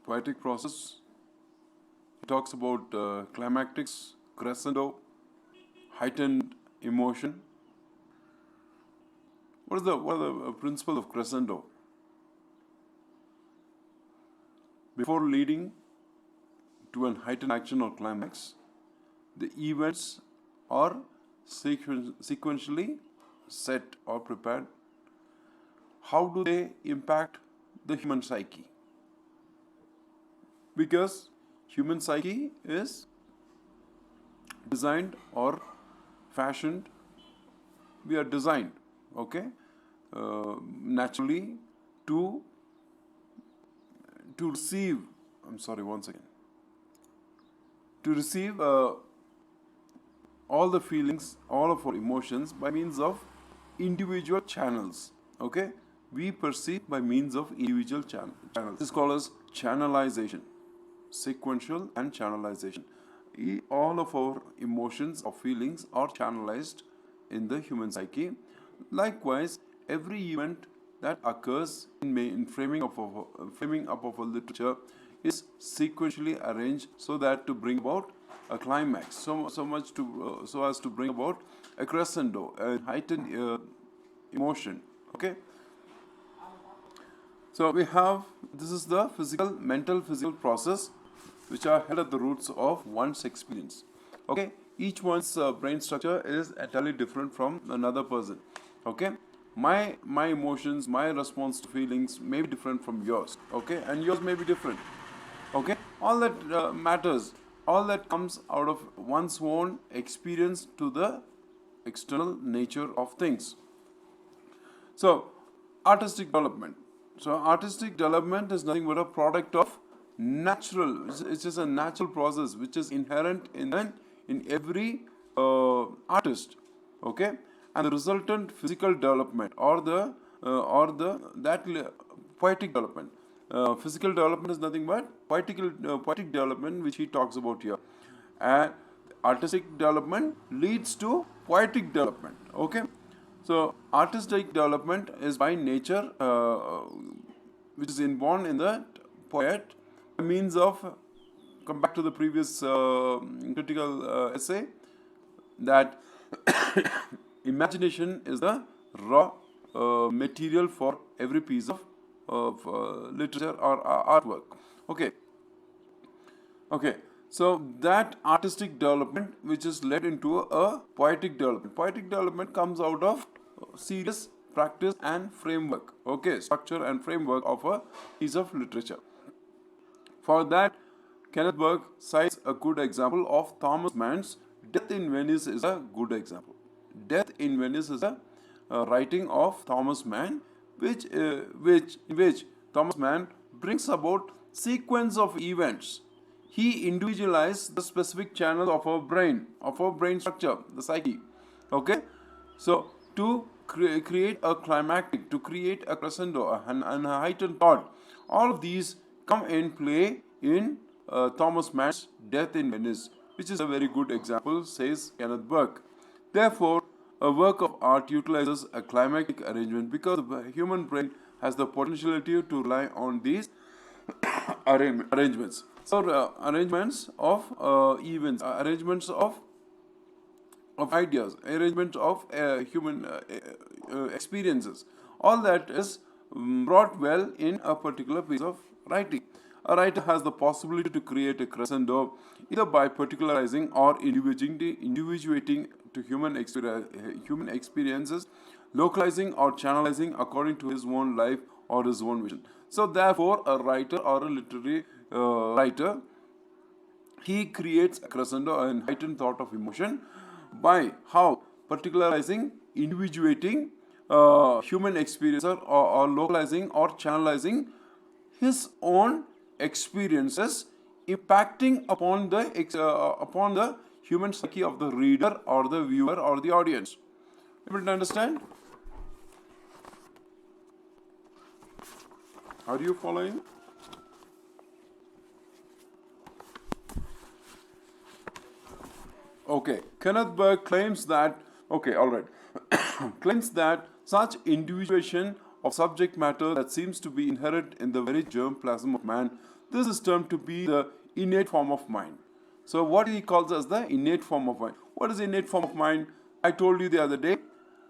poetic process. He talks about climactics, crescendo, heightened emotion. What are the principles of crescendo? Before leading to an heightened action or climax, the events are sequentially set or prepared. How do they impact the human psyche? Because human psyche is designed or fashioned, we are designed, okay, naturally to receive, to receive all the feelings, all of our emotions by means of individual channels, okay. We perceive by means of individual channels. This is called as channelization, sequential and channelization. All of our emotions or feelings are channelized in the human psyche. Likewise, every event that occurs in framing up of a literature is sequentially arranged so that to bring about a climax, so as to bring about a crescendo, a heightened emotion. Okay. So we have, this is the mental physical process which are held at the roots of one's experience. Okay, each one's brain structure is entirely different from another person. Okay, my emotions, my response to feelings may be different from yours. Okay, and yours may be different. Okay, all that matters, all that comes out of one's own experience to the external nature of things. So, artistic development. So, artistic development is nothing but a product of natural. It's just a natural process which is inherent in every artist. Okay, and the resultant physical development or the poetic development. Physical development is nothing but poetic development, which he talks about here, and artistic development leads to poetic development. Okay. So, artistic development is by nature, which is inborn in the poet, by means of, come back to the previous critical essay, that imagination is the raw material for every piece of literature or artwork. Okay. Okay. So that artistic development which is led into a poetic development. Poetic development comes out of serious practice and framework. Okay, structure and framework of a piece of literature. For that, Kenneth Burke cites a good example of Thomas Mann's Death in Venice is a good example. Death in Venice is a writing of Thomas Mann, in which Thomas Mann brings about sequence of events. He individualized the specific channel of our brain structure, the psyche. Okay, so to create a climactic, to create a crescendo and a heightened thought, all of these come in play in Thomas Mann's Death in Venice, which is a very good example, says Kenneth Burke. Therefore, a work of art utilizes a climactic arrangement because the human brain has the potentiality to rely on these arrangements. So, arrangements of events, arrangements of ideas, arrangements of human experiences, all that is brought well in a particular piece of writing. A writer has the possibility to create a crescendo either by particularizing or individuating to human experiences, localizing or channelizing according to his own life or his own vision. So therefore, a writer or a literary writer, he creates a crescendo and heightened thought of emotion by how? Particularizing, individuating human experience, or localizing or channelizing his own experiences, impacting upon the human psyche of the reader or the viewer or the audience. Able to understand? Are you following? Okay, Kenneth Burke claims that, okay, all right, claims that such individuation of subject matter that seems to be inherent in the very germplasm of man this is termed to be the innate form of mind. So what he calls as the innate form of mind. What is innate form of mind? I told you the other day,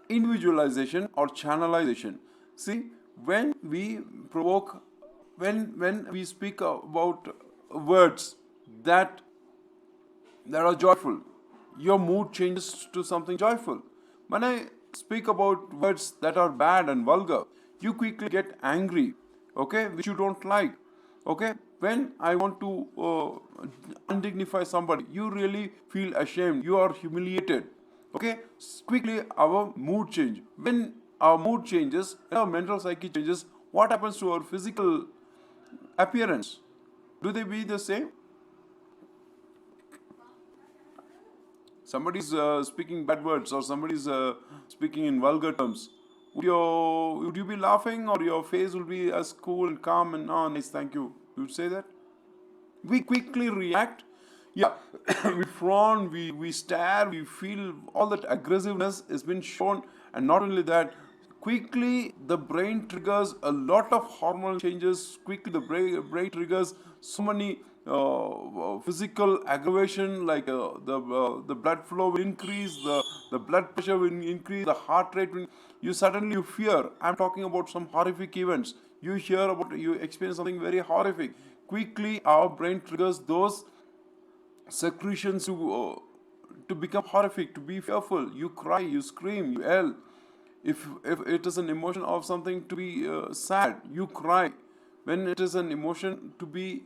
individualization or channelization. See, when we provoke, when we speak about words that are joyful, your mood changes to something joyful. When I speak about words that are bad and vulgar, you quickly get angry, okay, which you don't like, okay. When I want to undignify somebody, you really feel ashamed, you are humiliated, okay. Quickly our mood change. When our mood changes, our mental psyche changes, what happens to our physical appearance? Do they be the same? Somebody's speaking bad words, or somebody's speaking in vulgar terms, would you be laughing, or your face will be as cool and calm and oh nice, thank you? You would say that? We quickly react. Yeah, we frown, we stare, we feel all that aggressiveness has been shown, and not only that, quickly the brain triggers a lot of hormonal changes. Quickly the brain triggers so many physical aggravation, like the blood flow will increase, the blood pressure will increase, the heart rate will, you fear. I'm talking about some horrific events. You hear about, you experience something very horrific. Quickly our brain triggers those secretions to become horrific, to be fearful. You cry, you scream, you yell. If it is an emotion of something to be sad, you cry. When it is an emotion to be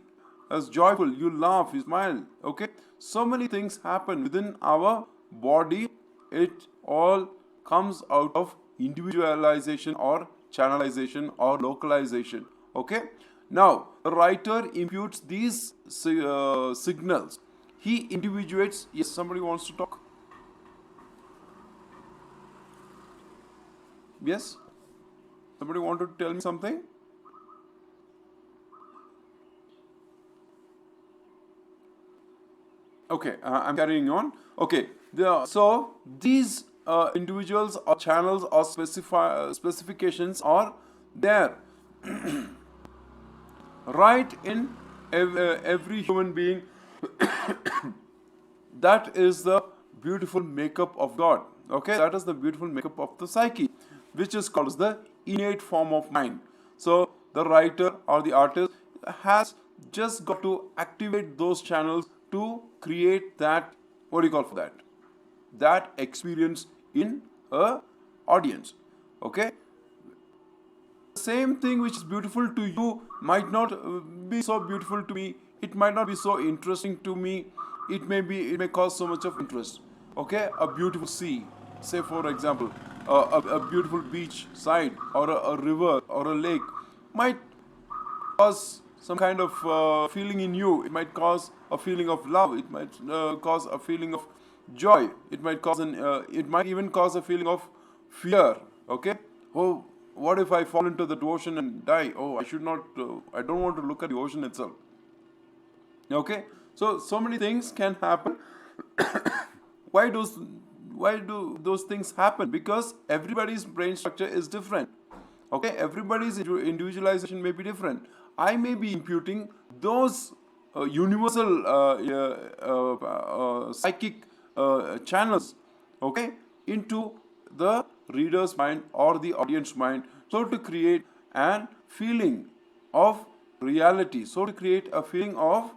as joyful, you laugh, you smile. Okay, so many things happen within our body. It all comes out of individualization or channelization or localization. Okay, now the writer imputes these signals. He individuates. Yes, somebody wants to talk. Yes, somebody wanted to tell me something. Okay, I'm carrying on. Okay, so these individuals or channels or specifications are there right in every human being. That is the beautiful makeup of God. Okay, that is the beautiful makeup of the psyche, which is called as the innate form of mind. So the writer or the artist has just got to activate those channels to create that, what do you call for that? That experience in a audience. Okay, same thing which is beautiful to you might not be so beautiful to me. It might not be so interesting to me. It may cause so much of interest. Okay, a beautiful sea, say for example, a beautiful beach side, or a river or a lake might cause some kind of feeling in you. It might cause a feeling of love. It might cause a feeling of joy. It might cause it might even cause a feeling of fear. Okay. Oh, what if I fall into that ocean and die? Oh, I should not. I don't want to look at the ocean itself. Okay. So many things can happen. why does why do those things happen? Because everybody's brain structure is different. Okay, everybody's individualization may be different. I may be imputing those universal psychic channels, okay, into the reader's mind or the audience mind, so to create an feeling of reality, so to create a feeling of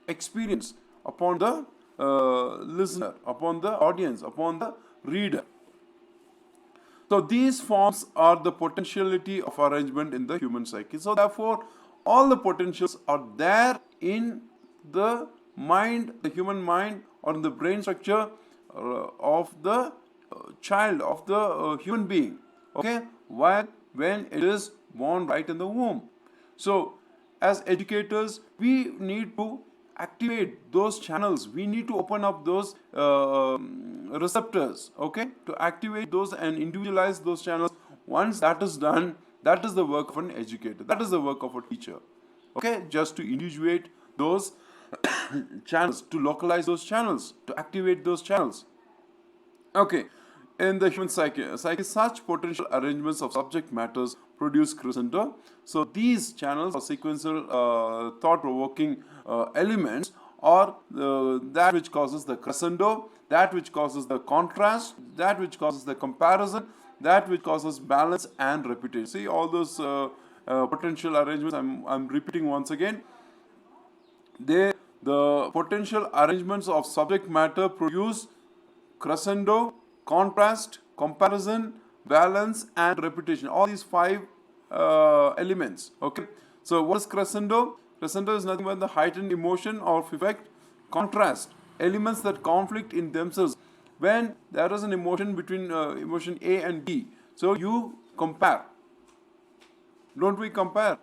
experience upon the listener, upon the audience, upon the reader. So these forms are the potentiality of arrangement in the human psyche. So therefore, all the potentials are there in the mind, the human mind, or in the brain structure of the child, of the human being. Okay, when it is born right in the womb. So as educators, we need to activate those channels. We need to open up those receptors, okay, to activate those and individualize those channels. Once that is done, that is the work of an educator, that is the work of a teacher, okay, just to individuate those channels, to localize those channels, to activate those channels. Okay, in the human psyche, such potential arrangements of subject matters produce crescendo. So these channels or sequential thought-provoking elements are that which causes the crescendo, that which causes the contrast, that which causes the comparison, that which causes balance and repetition. See all those potential arrangements. I'm repeating once again. The potential arrangements of subject matter produce crescendo, contrast, comparison, balance, and repetition. All these five elements. Okay. So what is crescendo? Crescendo is nothing but the heightened emotion or effect. Contrast, elements that conflict in themselves. When there is an emotion between emotion A and B, so you compare. Don't we compare?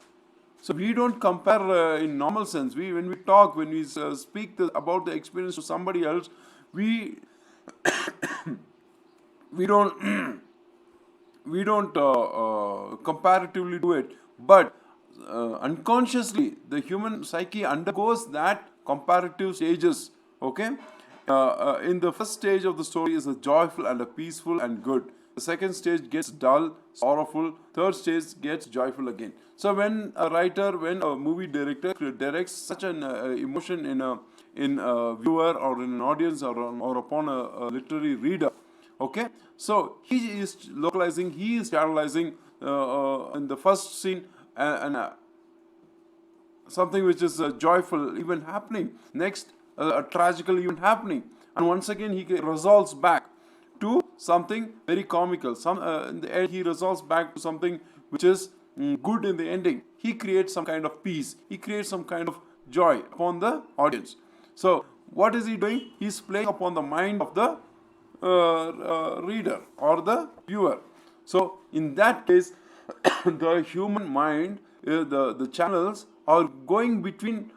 So we don't compare in normal sense. When we talk, when we speak about the experience to somebody else, we we don't we don't comparatively do it, but unconsciously the human psyche undergoes that comparative stages. Okay, in the first stage of the story is a joyful and a peaceful and good. The second stage gets dull, sorrowful. Third stage gets joyful again. So when a writer, when a movie director directs such an emotion in a viewer or in an audience or upon a literary reader, okay, so he is localizing, he is channelizing in the first scene and something which is joyful even happening. Next, a tragical event happening, and once again he resolves back to something very comical. In the end, he resolves back to something which is good in the ending. He creates some kind of peace. He creates some kind of joy upon the audience. So, what is he doing? He's playing upon the mind of the reader or the viewer. So, in that case, the human mind, the channels are going between,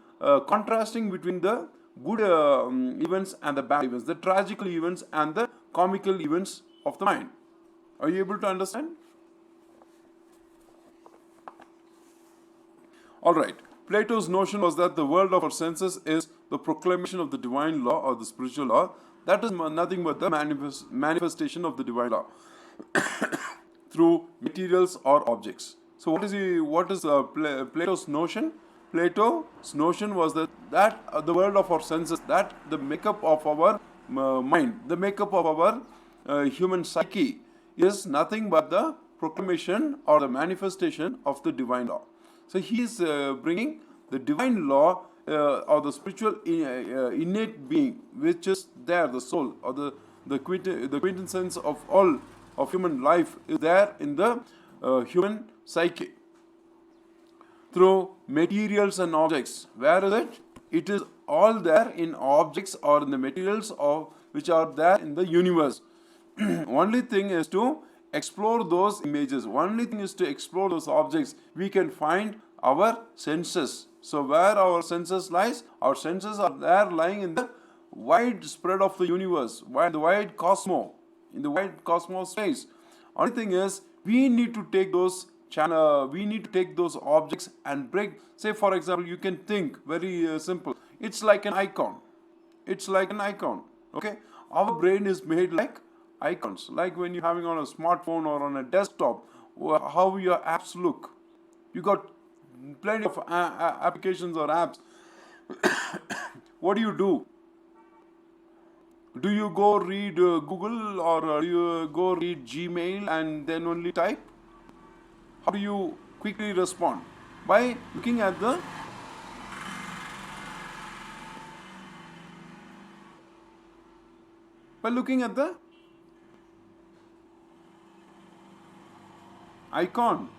contrasting between the good events and the bad events, the tragical events and the comical events of the mind. Are you able to understand? All right. Plato's notion was that the world of our senses is the proclamation of the divine law or the spiritual law. That is nothing but the manifestation of the divine law through materials or objects. So what is Plato's notion? Plato's notion was that the world of our senses, that the makeup of our mind, the makeup of our human psyche is nothing but the proclamation or the manifestation of the divine law. So he is bringing the divine law or the spiritual innate being, which is there, the soul or the quintessence of all of human life is there in the human psyche through materials and objects. Where is it? It is all there in objects or in the materials which are there in the universe. Only thing is to explore those images. Only thing is to explore those objects. We can find our senses. So where our senses lies? Our senses are there lying in the wide spread of the universe, the wide cosmos, in the wide cosmos space. Only thing is we need to take those objects and break. Say for example, you can think very simple. It's like an icon. It's like an icon. Okay, our brain is made like icons. Like when you're having on a smartphone or on a desktop, how your apps look. You got plenty of applications or apps. What do? Do you go read Google or do you go read Gmail and then only type? How do you quickly respond? By looking at the icon.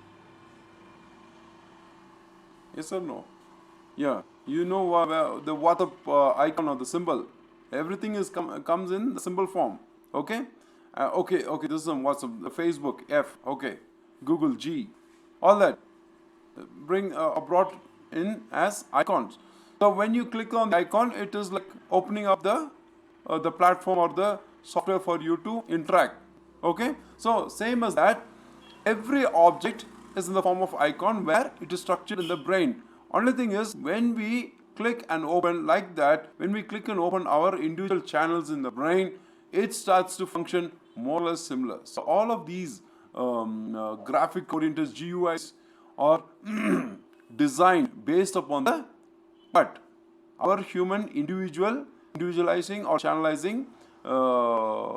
Yes or no? Yeah. You know the WhatsApp icon or the symbol. Everything comes in the symbol form. Okay? Okay. This is on WhatsApp. The Facebook F. Okay. Google G. All that brought in as icons. So when you click on the icon, it is like opening up the platform or the software for you to interact. Okay? So same as that, every object is in the form of icon where it is structured in the brain. Only thing is when we click and open like that, when we click and open our individual channels in the brain, it starts to function more or less similar. So all of these graphic oriented GUIs are designed based upon the but our human individualizing or channelizing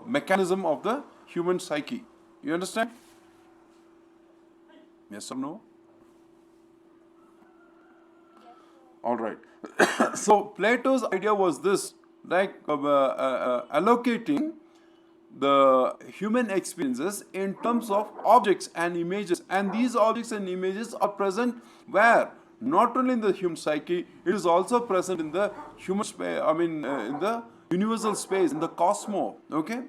mechanism of the human psyche. You understand? Yes or no? All right. So Plato's idea was this, like allocating the human experiences in terms of objects and images, and these objects and images are present where not only in the human psyche, it is also present in the human space. I mean, in the universal space, in the cosmos. Okay.